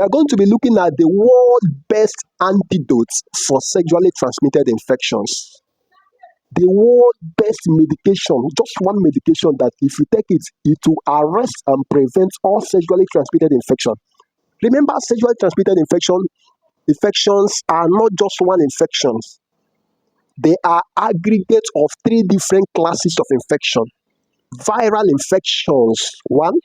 We are going to be looking at the world best antidotes for sexually transmitted infections. The world best medication, just one medication that if you take it, it will arrest and prevent all sexually transmitted infection. Remember, sexually transmitted infections are not just one infections. They are aggregates of three different classes of infection. Viral infections, one,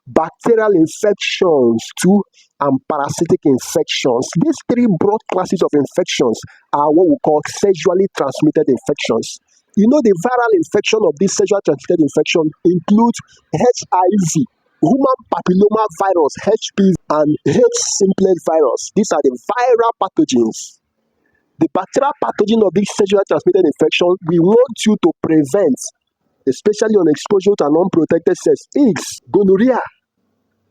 bacterial infections, two, and parasitic infections. These three broad classes of infections are what we call sexually transmitted infections. You know, the viral infection of this sexually transmitted infection includes HIV, human papilloma virus, HPV, and H. simplex virus. These are the viral pathogens. The bacterial pathogen of this sexually transmitted infection we want you to prevent, especially on exposure to an unprotected sex, is gonorrhea,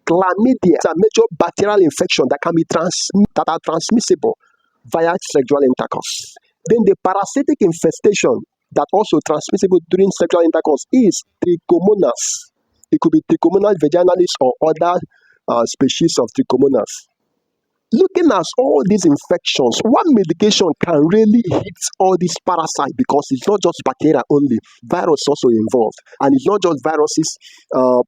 chlamydia. It's a major bacterial infection that can be that are transmissible via sexual intercourse. Then the parasitic infestation that also transmissible during sexual intercourse is trichomonas. It could be Trichomonas vaginalis or other species of Trichomonas. Looking at all these infections, one medication can really hit all these parasites because it's not just bacteria only, virus also involved. And it's not just viruses,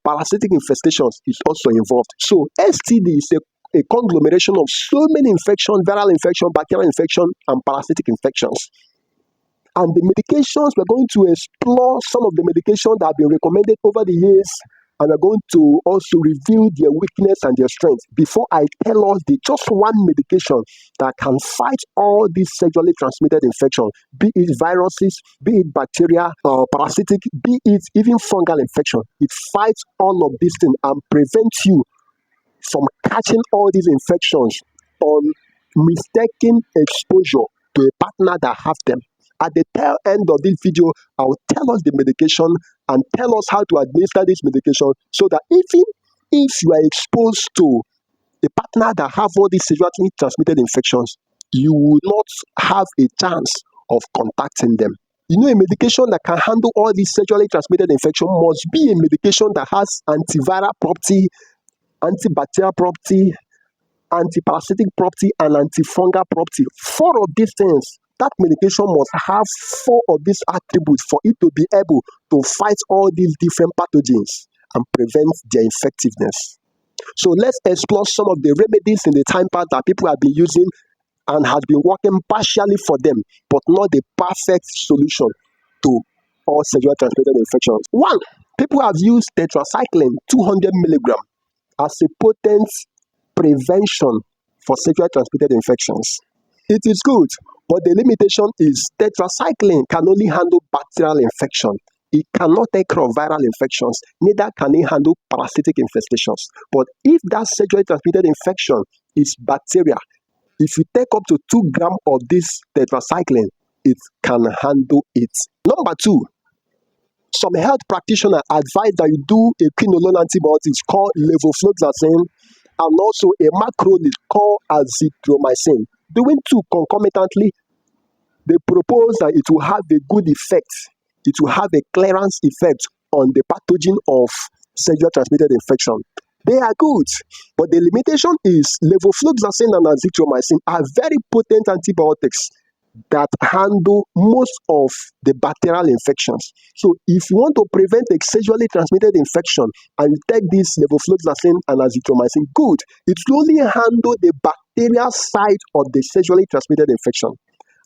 parasitic infestations is also involved. So STD is a conglomeration of so many infections, viral infection, bacterial infection, and parasitic infections. And the medications, we're going to explore some of the medications that have been recommended over the years, and we're going to also review their weakness and their strength before I tell us the just one medication that can fight all these sexually transmitted infections, be it viruses, be it bacteria, parasitic, be it even fungal infection. It fights all of these things and prevents you from catching all these infections on mistaken exposure to a partner that have them. At the tail end of this video, I'll tell us the medication and tell us how to administer this medication so that even if you are exposed to a partner that have all these sexually transmitted infections, you will not have a chance of contacting them. You know, a medication that can handle all these sexually transmitted infections must be a medication that has antiviral property, antibacterial property, antiparasitic property, and antifungal property. Four of these things. That medication must have four of these attributes for it to be able to fight all these different pathogens and prevent their effectiveness. So let's explore some of the remedies in the time past that people have been using and has been working partially for them, but not the perfect solution to all sexually transmitted infections. One, people have used tetracycline 200 milligram as a potent prevention for sexually transmitted infections. It is good, but the limitation is tetracycline can only handle bacterial infection. It cannot take care of viral infections, neither can it handle parasitic infestations. But if that sexually transmitted infection is bacteria, if you take up to 2 grams of this tetracycline, it can handle it. Number two, some health practitioners advise that you do a quinolone antibiotics called levofloxacin and also a macrolide called azithromycin. Doing two concomitantly, they propose that it will have a good effect. It will have a clearance effect on the pathogen of sexually transmitted infection. They are good, but the limitation is levofloxacin and azithromycin are very potent antibiotics that handle most of the bacterial infections. So if you want to prevent a sexually transmitted infection and you take this levofloxacin and azithromycin, good. It will only handle the bacterial side of the sexually transmitted infection.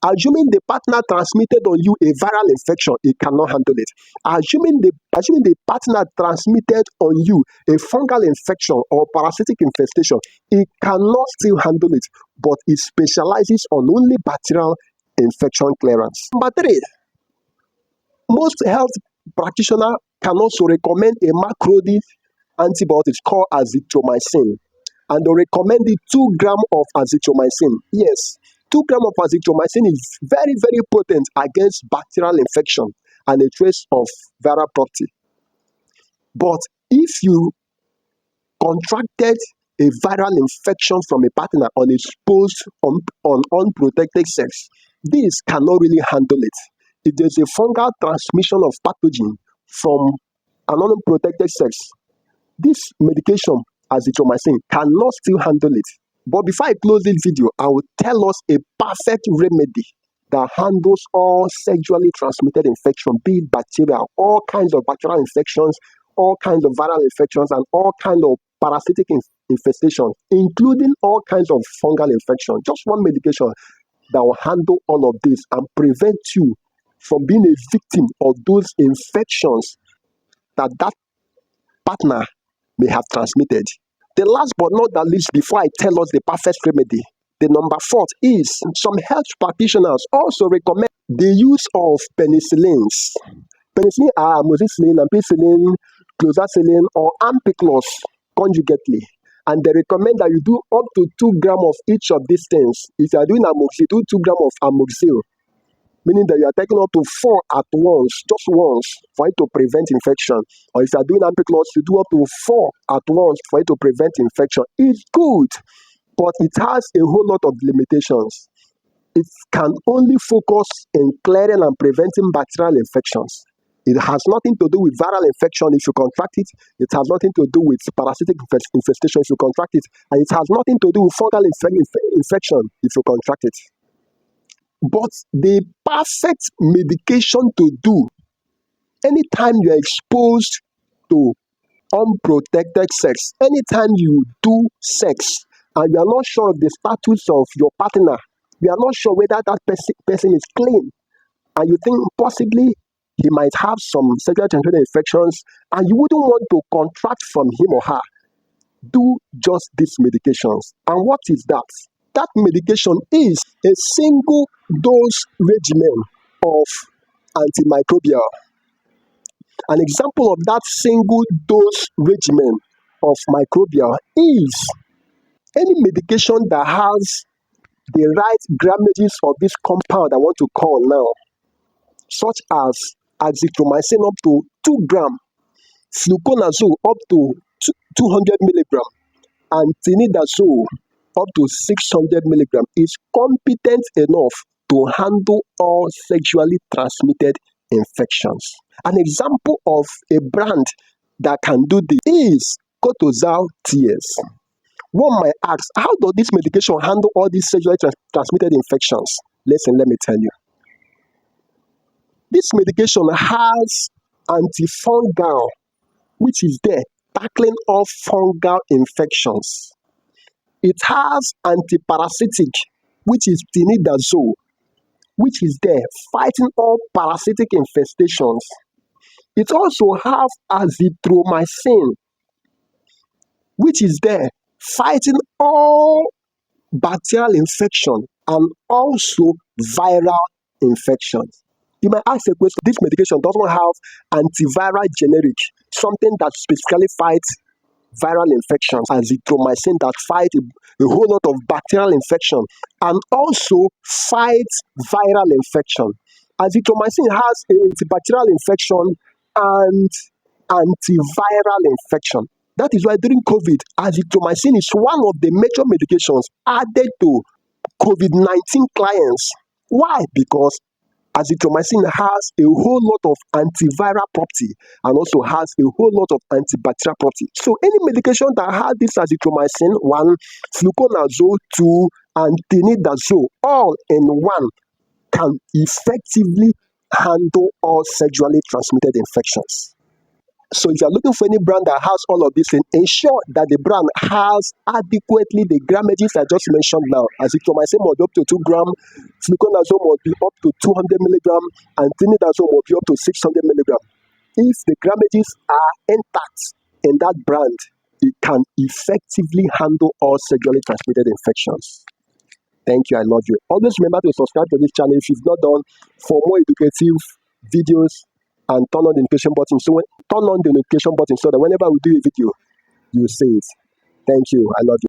Assuming the partner transmitted on you a viral infection, it cannot handle it. Assuming the partner transmitted on you a fungal infection or parasitic infestation, it cannot still handle it, but it specializes on only bacterial infection clearance. Number three, most health practitioners can also recommend a macrolide antibiotics called azithromycin, and they recommend 2 grams of azithromycin. Yes, 2 grams of azithromycin is very, very potent against bacterial infection and a trace of viral property. But if you contracted a viral infection from a partner unexposed on unprotected sex, this cannot really handle it. If there's a fungal transmission of pathogen from an unprotected sex, this medication, azithromycin, cannot still handle it. But before I close this video, I will tell us a perfect remedy that handles all sexually transmitted infection, be it bacteria, all kinds of bacterial infections, all kinds of viral infections, and all kinds of parasitic infestations, including all kinds of fungal infections. Just one medication that will handle all of this and prevent you from being a victim of those infections that partner may have transmitted. The last but not the least, before I tell us the perfect remedy, the number fourth is some health practitioners also recommend the use of penicillins. Penicillin are amoxicillin, ampicillin, clozacillin, or ampiclos conjugately. And they recommend that you do up to 2 grams of each of these things. If you are doing amoxicillin, do 2 grams of amoxicillin, meaning that you are taking up to 4 at once, just once, for it to prevent infection. Or if you are doing ampiclos, you do up to 4 at once for it to prevent infection. It's good, but it has a whole lot of limitations. It can only focus in clearing and preventing bacterial infections. It has nothing to do with viral infection if you contract it. It has nothing to do with parasitic infestation if you contract it. And it has nothing to do with fungal infection if you contract it. But the perfect medication to do anytime you are exposed to unprotected sex, anytime you do sex and you are not sure of the status of your partner, you are not sure whether that person is clean, and you think possibly he might have some sexually transmitted infections and you wouldn't want to contract from him or her, do just these medications. And what is that? That medication is a single dose regimen of antimicrobial. An example of that single dose regimen of microbial is any medication that has the right grammages of this compound I want to call now, such as azithromycin up to 2 grams, fluconazole up to 200 milligrams, and tinidazole up to 600 milligrams, is competent enough to handle all sexually transmitted infections. An example of a brand that can do this is Cotozal TS. One might ask, how does this medication handle all these sexually transmitted infections? Listen, let me tell you. This medication has antifungal, which is there tackling all fungal infections. It has antiparasitic, which is tinidazole, which is there fighting all parasitic infestations. It also has azithromycin, which is there fighting all bacterial infection and also viral infections. You might ask a question, this medication doesn't have antiviral generic, something that specifically fights viral infections, azithromycin that fight a whole lot of bacterial infection and also fights viral infection. Azithromycin has antibacterial infection and antiviral infection. That is why during COVID, azithromycin is one of the major medications added to COVID-19 clients. Why? Because azithromycin has a whole lot of antiviral property and also has a whole lot of antibacterial property. So any medication that has this azithromycin, 1, fluconazole, 2, and tinidazole, all in one, can effectively handle all sexually transmitted infections. So if you're looking for any brand that has all of this, ensure that the brand has adequately the grammages I just mentioned now. Azithromycin must be up to 2 grams, fluconazole must be up to 200 milligrams, and tinidazole must be up to 600 milligrams. If the grammages are intact in that brand, it can effectively handle all sexually transmitted infections. Thank you. I love you. Always remember to subscribe to this channel if you've not done for more educative videos, and turn on the notification button so that whenever we do a video, you will see it. Thank you. I love you.